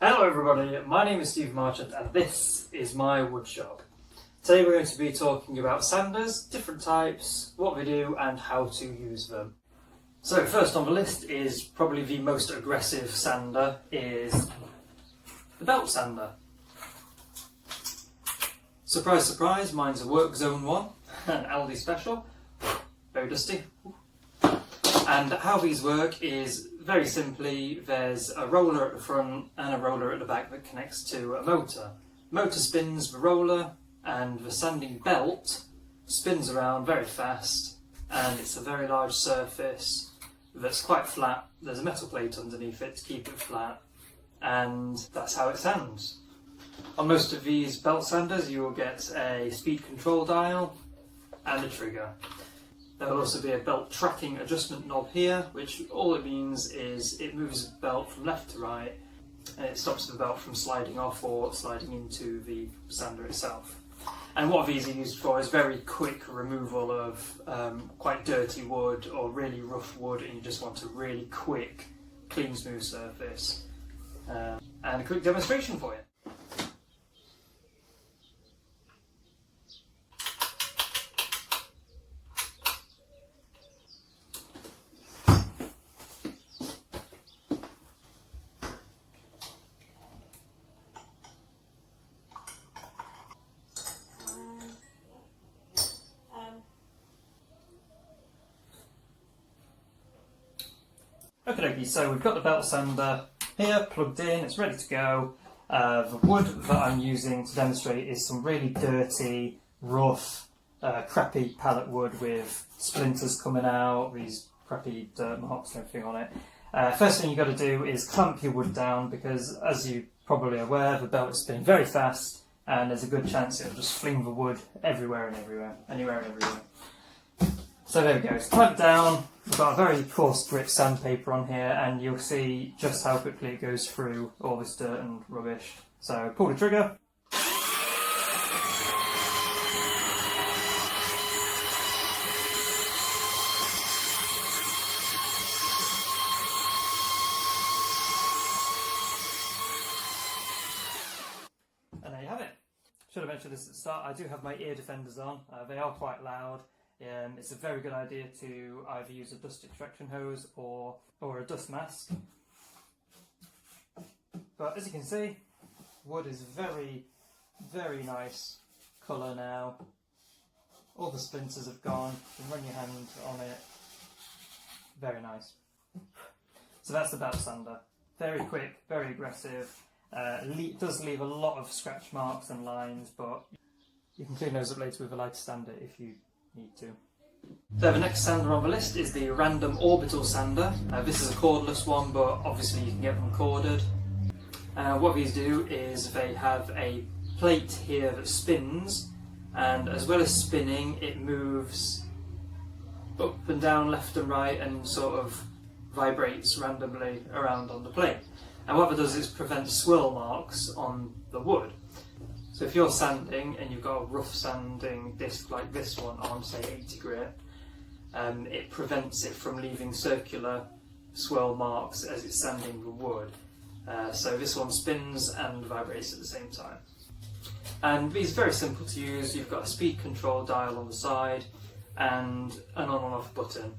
Hello everybody, my name is Steve Marchant and this is my wood shop. Today we're going to be talking about sanders, different types, what they do and how to use them. So first on the list is probably the most aggressive sander is the belt sander. Surprise surprise, mine's a work zone one, an Aldi special, very dusty. And how these work is very simply, there's a roller at the front and a roller at the back that connects to a motor. Motor spins the roller and the sanding belt spins around very fast, and it's a very large surface that's quite flat. There's a metal plate underneath it to keep it flat, and that's how it sands. On most of these belt sanders you will get a speed control dial and a trigger. There will also be a belt tracking adjustment knob here, which all it means is it moves the belt from left to right and it stops the belt from sliding off or sliding into the sander itself. And what these are used for is very quick removal of quite dirty wood or really rough wood, and you just want a really quick, clean, smooth surface. And a quick demonstration for you. Okay, so we've got the belt sander here plugged in, it's ready to go. The wood that I'm using to demonstrate is some really dirty, rough, crappy pallet wood with splinters coming out, these crappy dirt marks and everything on it. First thing you've got to do is clamp your wood down, because as you're probably aware, the belt is spinning very fast and there's a good chance it'll just fling the wood anywhere and everywhere. So there we go, it's clamped down. We've got a very coarse grit sandpaper on here, and you'll see just how quickly it goes through all this dirt and rubbish. So pull the trigger. And there you have it. Should have mentioned this at the start, I do have my ear defenders on. They are quite loud. It's a very good idea to either use a dust extraction hose or a dust mask. But as you can see, wood is very, very nice colour now. All the splinters have gone. You can run your hand on it. Very nice. So that's the belt sander. Very quick, very aggressive. Does leave a lot of scratch marks and lines, but you can clean those up later with a lighter sander if you need to. So the next sander on the list is the random orbital sander. This is a cordless one, but obviously you can get them corded. What these do is they have a plate here that spins, and as well as spinning, it moves up and down, left and right, and sort of vibrates randomly around on the plate. And what it does is prevent swirl marks on the wood. So if you're sanding and you've got a rough sanding disc like this one on, say, 80 grit, it prevents it from leaving circular swirl marks as it's sanding the wood. So this one spins and vibrates at the same time. And these are very simple to use. You've got a speed control dial on the side and an on and off button.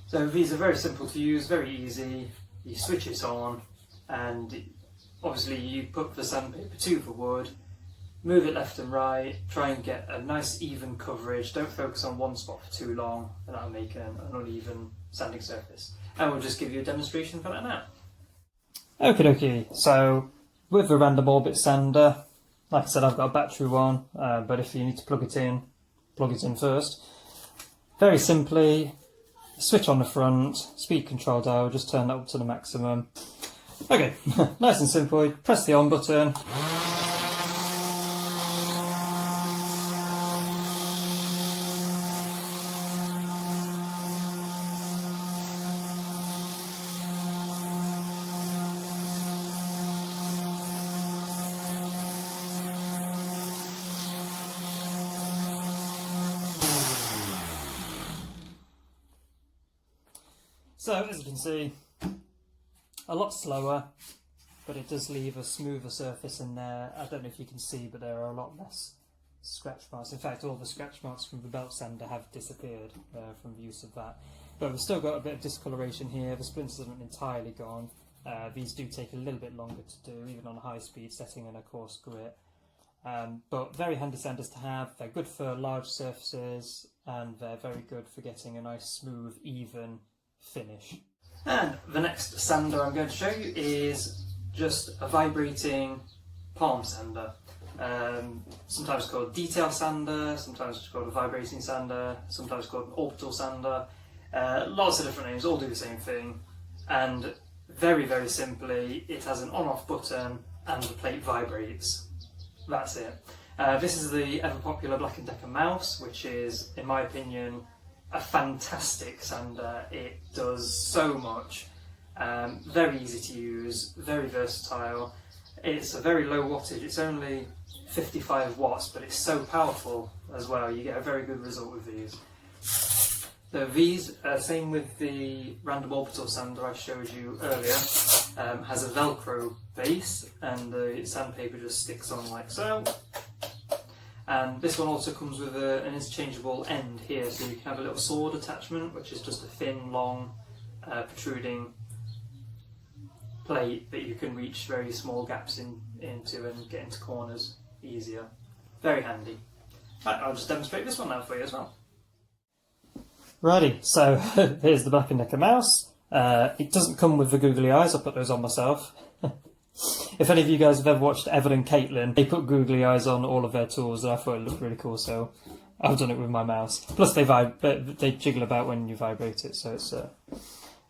So these are very simple to use, very easy. You switch it on, and obviously you put the sandpaper to the wood, move it left and right, try and get a nice even coverage. Don't focus on one spot for too long, and that'll make an uneven sanding surface. And we'll just give you a demonstration for that now. Okie dokie, so with the random orbit sander, like I said, I've got a battery one, but if you need to plug it in first. Very simply, switch on the front, speed control dial, just turn that up to the maximum. Okay, nice and simple, press the on button. So as you can see, a lot slower, but it does leave a smoother surface in there. I don't know if you can see, but there are a lot less scratch marks. In fact, all the scratch marks from the belt sander have disappeared from the use of that. But we've still got a bit of discoloration here. The splinters aren't entirely gone. These do take a little bit longer to do, even on a high speed setting and a coarse grit. But very handy sanders to have. They're good for large surfaces, and they're very good for getting a nice, smooth, even finish. And the next sander I'm going to show you is just a vibrating palm sander. Sometimes called detail sander, sometimes it's called a vibrating sander, sometimes called an orbital sander. Lots of different names, all do the same thing. And very, very simply, it has an on-off button and the plate vibrates. That's it. This is the ever popular Black & Decker mouse, which is, in my opinion, a fantastic sander. It does so much. Very easy to use, very versatile. It's a very low wattage. It's only 55 watts, but it's so powerful as well. You get a very good result with these. So these, same with the random orbital sander I showed you earlier, has a Velcro base, and the sandpaper just sticks on like so. And this one also comes with an interchangeable end here, so you can have a little sword attachment, which is just a thin, long, protruding plate that you can reach very small gaps into and get into corners easier. Very handy. Right, I'll just demonstrate this one now for you as well. Righty, so here's the Black & Decker mouse. It doesn't come with the googly eyes, I put those on myself. If any of you guys have ever watched Evan and Caitlin, they put googly eyes on all of their tools, and I thought it looked really cool, so I've done it with my mouse. Plus they jiggle about when you vibrate it, so it's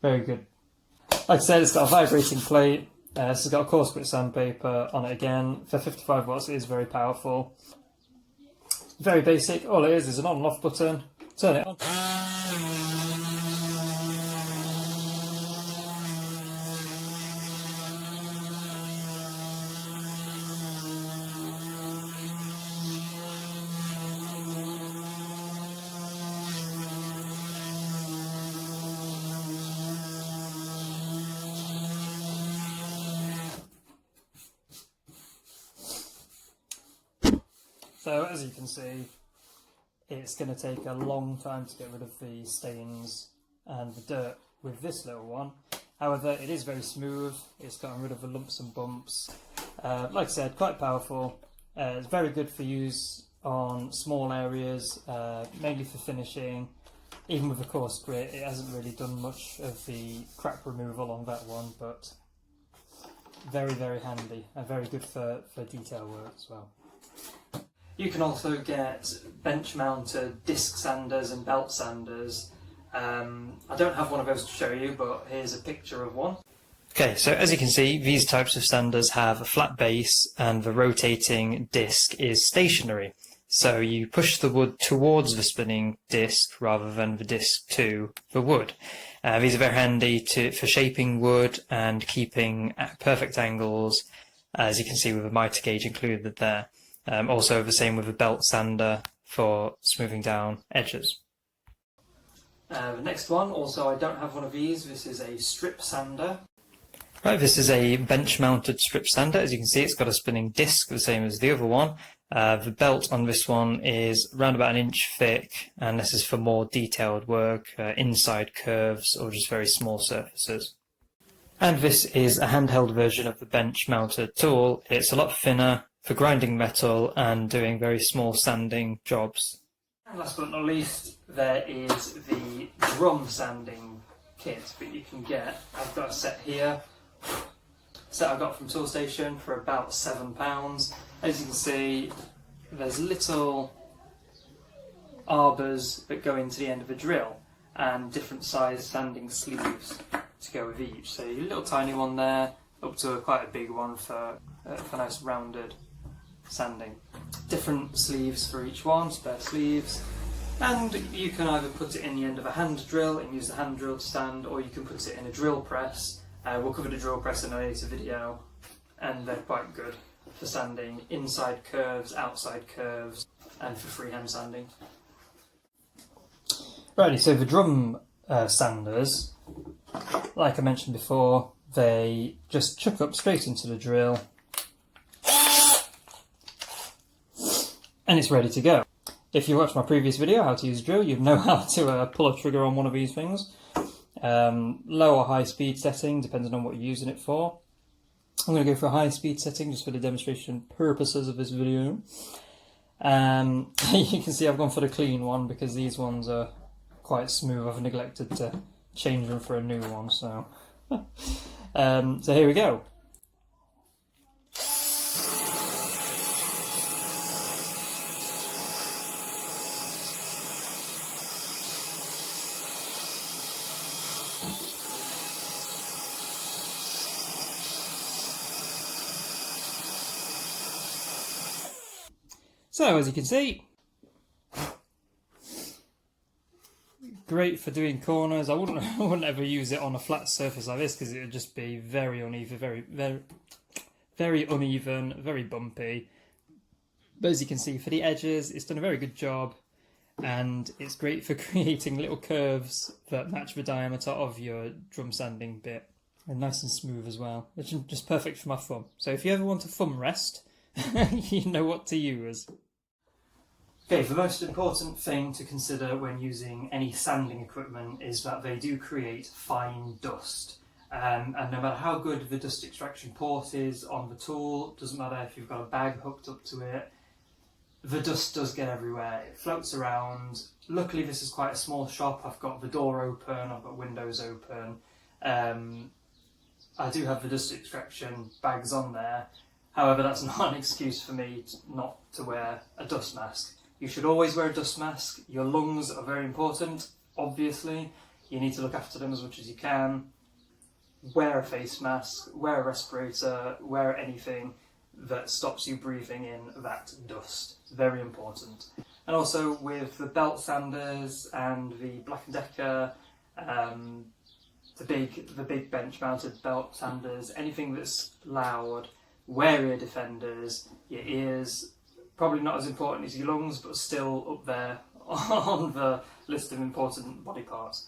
very good. Like I said, it's got a vibrating plate. This has got a coarse grit sandpaper on it again. For 55 watts, it is very powerful. Very basic. All it is an on and off button. Turn it on. So as you can see, it's going to take a long time to get rid of the stains and the dirt with this little one. However, it is very smooth. It's gotten rid of the lumps and bumps. Like I said, quite powerful. It's very good for use on small areas, mainly for finishing. Even with a coarse grit, it hasn't really done much of the crack removal on that one, but very, very handy and very good for detail work as well. You can also get bench-mounted disc sanders and belt sanders. I don't have one of those to show you, but here's a picture of one. Okay, so as you can see, these types of sanders have a flat base and the rotating disc is stationary. So you push the wood towards the spinning disc rather than the disc to the wood. These are very handy for shaping wood and keeping at perfect angles, as you can see with the mitre gauge included there. Also the same with a belt sander for smoothing down edges. The next one, also I don't have one of these, this is a strip sander. Right, this is a bench mounted strip sander. As you can see, it's got a spinning disc, the same as the other one. The belt on this one is around about 1 inch thick, and this is for more detailed work, inside curves or just very small surfaces. And this is a handheld version of the bench mounted tool. It's a lot thinner, for grinding metal and doing very small sanding jobs. And last but not least, there is the drum sanding kit that you can get. I've got a set here, set I got from Toolstation for about £7. As you can see, there's little arbors that go into the end of a drill and different size sanding sleeves to go with each. So your little tiny one there, up to quite a big one for nice rounded sanding. Different sleeves for each one, spare sleeves, and you can either put it in the end of a hand drill and use the hand drill to stand, or you can put it in a drill press. We'll cover the drill press in a later video, and they're quite good for sanding inside curves, outside curves, and for freehand sanding. Righty, so the drum sanders, like I mentioned before, they just chuck up straight into the drill and it's ready to go. If you watched my previous video, how to use a drill, you'd know how to pull a trigger on one of these things. Low or high speed setting, depending on what you're using it for. I'm going to go for a high speed setting just for the demonstration purposes of this video. You can see I've gone for the clean one because these ones are quite smooth. I've neglected to change them for a new one, so so here we go. So as you can see, great for doing corners. I wouldn't ever use it on a flat surface like this because it would just be very uneven, very uneven, very bumpy. But as you can see, for the edges, it's done a very good job, and it's great for creating little curves that match the diameter of your drum sanding bit, and nice and smooth as well. Which is just perfect for my thumb. So if you ever want a thumb rest, you know what to use. Okay, the most important thing to consider when using any sanding equipment is that they do create fine dust. And no matter how good the dust extraction port is on the tool, doesn't matter if you've got a bag hooked up to it, the dust does get everywhere. It floats around. Luckily this is quite a small shop. I've got the door open, I've got windows open. I do have the dust extraction bags on there. However, that's not an excuse for me not to wear a dust mask. You should always wear a dust mask. Your lungs are very important, obviously. You need to look after them as much as you can. Wear a face mask, wear a respirator, wear anything that stops you breathing in that dust. Very important. And also with the belt sanders and the Black & Decker, the big bench mounted belt sanders, anything that's loud, wear ear defenders. Your ears, probably not as important as your lungs, but still up there on the list of important body parts.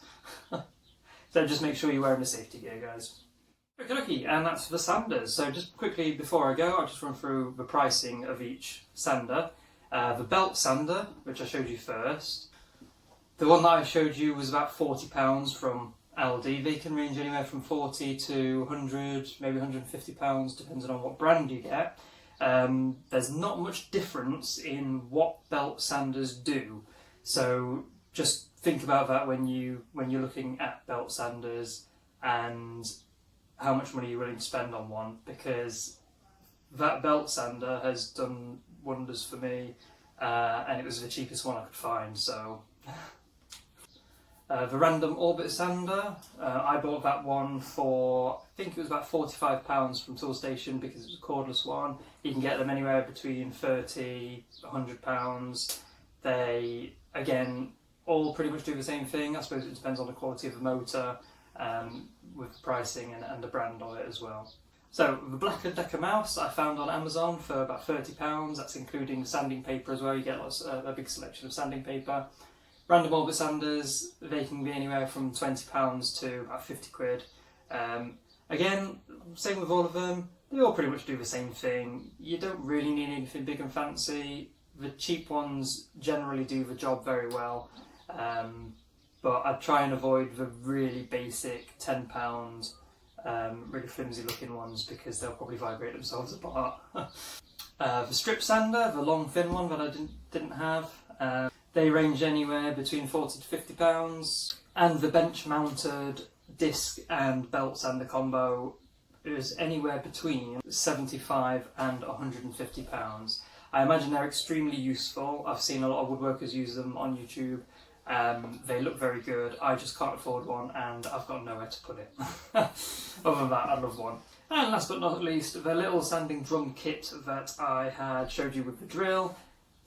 So just make sure you're wearing the safety gear, guys. Okay, and that's the sanders. So just quickly before I go, I'll just run through the pricing of each sander. The belt sander, which I showed you first, the one that I showed you was about £40 from Aldi. They can range anywhere from 40 to 100, maybe £150, depending on what brand you get. There's not much difference in what belt sanders do, so just think about that when you're looking at belt sanders and how much money you're willing to spend on one, because that belt sander has done wonders for me, and it was the cheapest one I could find. So the random orbit sander, I bought that one for, I think it was about £45 from Toolstation because it was a cordless one. You can get them anywhere between £30, £100. They, again, all pretty much do the same thing. I suppose it depends on the quality of the motor, with the pricing and the brand of it as well. So the Black & Decker mouse I found on Amazon for about £30. That's including sanding paper as well. You get a big selection of sanding paper. Random orbit sanders, they can be anywhere from £20 to about 50 quid. Again, same with all of them, they all pretty much do the same thing. You don't really need anything big and fancy. The cheap ones generally do the job very well, but I'd try and avoid the really basic £10, really flimsy looking ones because they'll probably vibrate themselves apart. The strip sander, the long thin one that I didn't have, they range anywhere between 40 to £50, and the bench mounted disc and belt sander combo is anywhere between £75 and £150. I imagine they're extremely useful. I've seen a lot of woodworkers use them on YouTube. They look very good. I just can't afford one and I've got nowhere to put it. Other than that, I love one. And last but not least, the little sanding drum kit that I had showed you with the drill.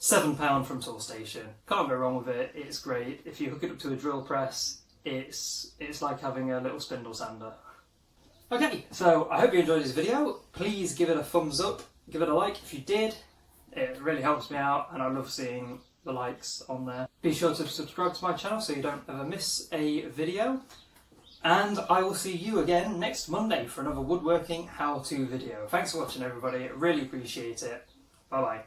£7 from Toolstation. Can't go wrong with it. It's great. If you hook it up to a drill press, it's like having a little spindle sander. Okay, so I hope you enjoyed this video. Please give it a thumbs up. Give it a like if you did. It really helps me out and I love seeing the likes on there. Be sure to subscribe to my channel so you don't ever miss a video. And I will see you again next Monday for another woodworking how-to video. Thanks for watching, everybody. I really appreciate it. Bye-bye.